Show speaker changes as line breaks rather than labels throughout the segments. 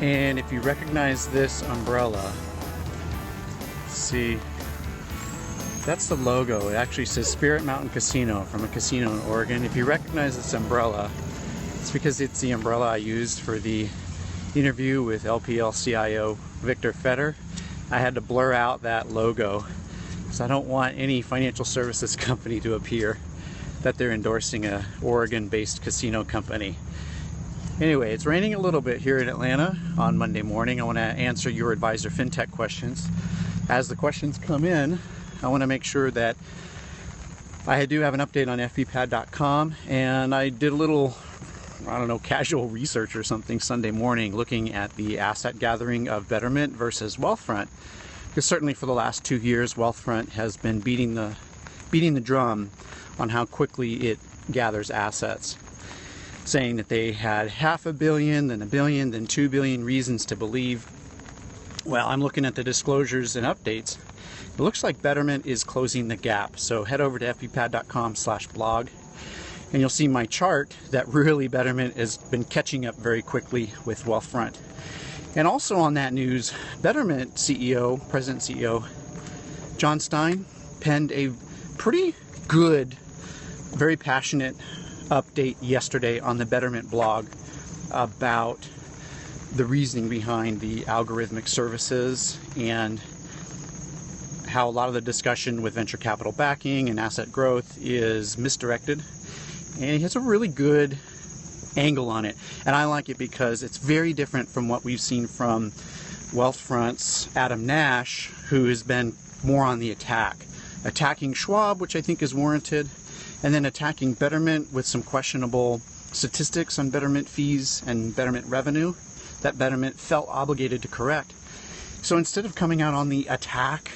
And if you recognize this umbrella, see, that's the logo. It actually says Spirit Mountain Casino, from a casino in Oregon. If you recognize this umbrella, it's because it's the umbrella I used for the interview with LPL CIO Victor Fetter. I had to blur out that logo because I don't want any financial services company to appear that they're endorsing a Oregon-based casino company. Anyway, it's raining a little bit here in Atlanta on Monday morning. I want to answer your advisor fintech questions. As the questions come in, I want to make sure that I do have an update on FPPad.com, and I did a little, I don't know, casual research or something Sunday morning looking at the asset gathering of Betterment versus Wealthfront. Because certainly for the last 2 years, Wealthfront has been beating the drum on how quickly it gathers assets, saying that they had $500 million, then $1 billion, then $2 billion reasons to believe. Well, I'm looking at the disclosures and updates. It looks like Betterment is closing the gap. So head over to fppad.com/blog and you'll see my chart that really Betterment has been catching up very quickly with Wealthfront. And also on that news, Betterment President CEO Jon Stein penned a pretty good, very passionate update yesterday on the Betterment blog about the reasoning behind the algorithmic services and how a lot of the discussion with venture capital backing and asset growth is misdirected. And he has a really good angle on it. And I like it because it's very different from what we've seen from Wealthfront's Adam Nash, who has been more on the attack. Attacking Schwab, which I think is warranted, and then attacking Betterment with some questionable statistics on Betterment fees and Betterment revenue that Betterment felt obligated to correct. So instead of coming out on the attack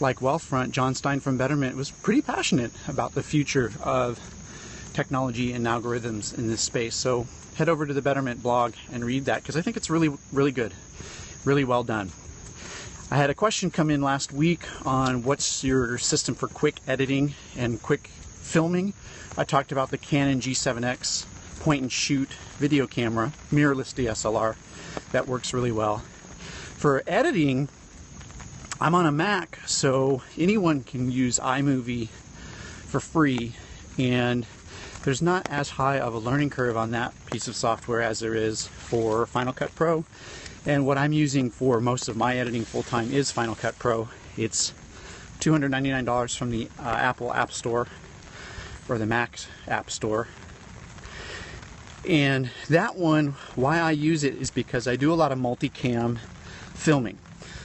like Wealthfront, Jon Stein from Betterment was pretty passionate about the future of technology and algorithms in this space. So head over to the Betterment blog and read that, because I think it's really, really good, really well done. I had a question come in last week on what's your system for quick editing and quick filming. I talked about the Canon G7X point and shoot video camera, mirrorless DSLR, that works really well. For editing, I'm on a Mac, so anyone can use iMovie for free, and there's not as high of a learning curve on that piece of software as there is for Final Cut Pro. And what I'm using for most of my editing full-time is Final Cut Pro. It's $299 from the Apple App Store or the Mac App Store. And that one, why I use it is because I do a lot of multicam filming.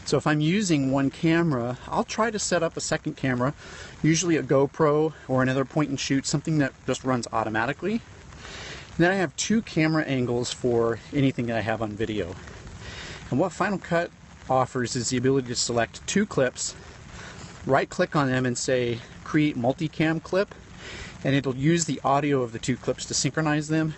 So if I'm using one camera, I'll try to set up a second camera, usually a GoPro or another point and shoot, something that just runs automatically. And then I have two camera angles for anything that I have on video. And what Final Cut offers is the ability to select two clips, right click on them and say create multicam clip, and it'll use the audio of the two clips to synchronize them.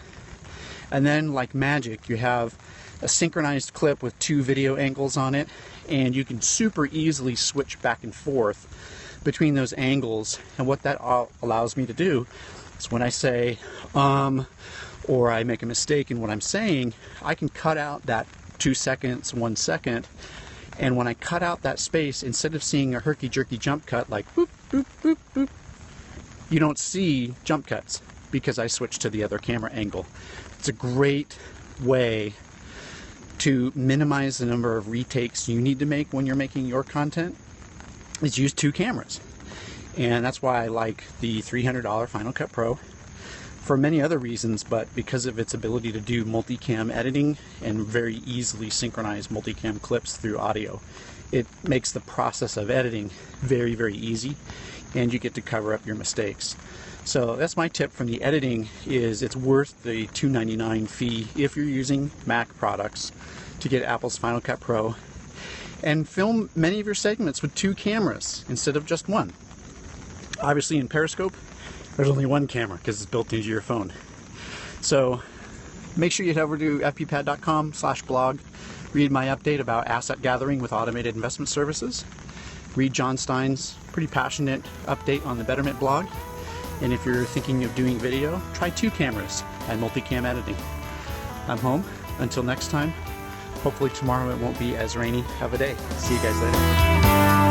And then like magic, you have a synchronized clip with two video angles on it, and you can super easily switch back and forth between those angles. And what that allows me to do is when I say or I make a mistake in what I'm saying, I can cut out that 2 seconds, 1 second, and when I cut out that space, instead of seeing a herky-jerky jump cut like boop, boop, boop, boop, you don't see jump cuts because I switched to the other camera angle. It's a great way to minimize the number of retakes you need to make when you're making your content, is use two cameras. And that's why I like the $300 Final Cut Pro for many other reasons, but because of its ability to do multicam editing and very easily synchronize multicam clips through audio. It makes the process of editing very, very easy, and you get to cover up your mistakes. So that's my tip from the editing, is it's worth the $299 fee if you're using Mac products to get Apple's Final Cut Pro and film many of your segments with two cameras instead of just one. Obviously in Periscope, there's only one camera because it's built into your phone. So make sure you head over to fppad.com/blog, read my update about asset gathering with automated investment services, read Jon Stein's pretty passionate update on the Betterment blog, and if you're thinking of doing video, try two cameras and multicam editing. I'm home. Until next time, Hopefully tomorrow it won't be as rainy of a day. See you guys later.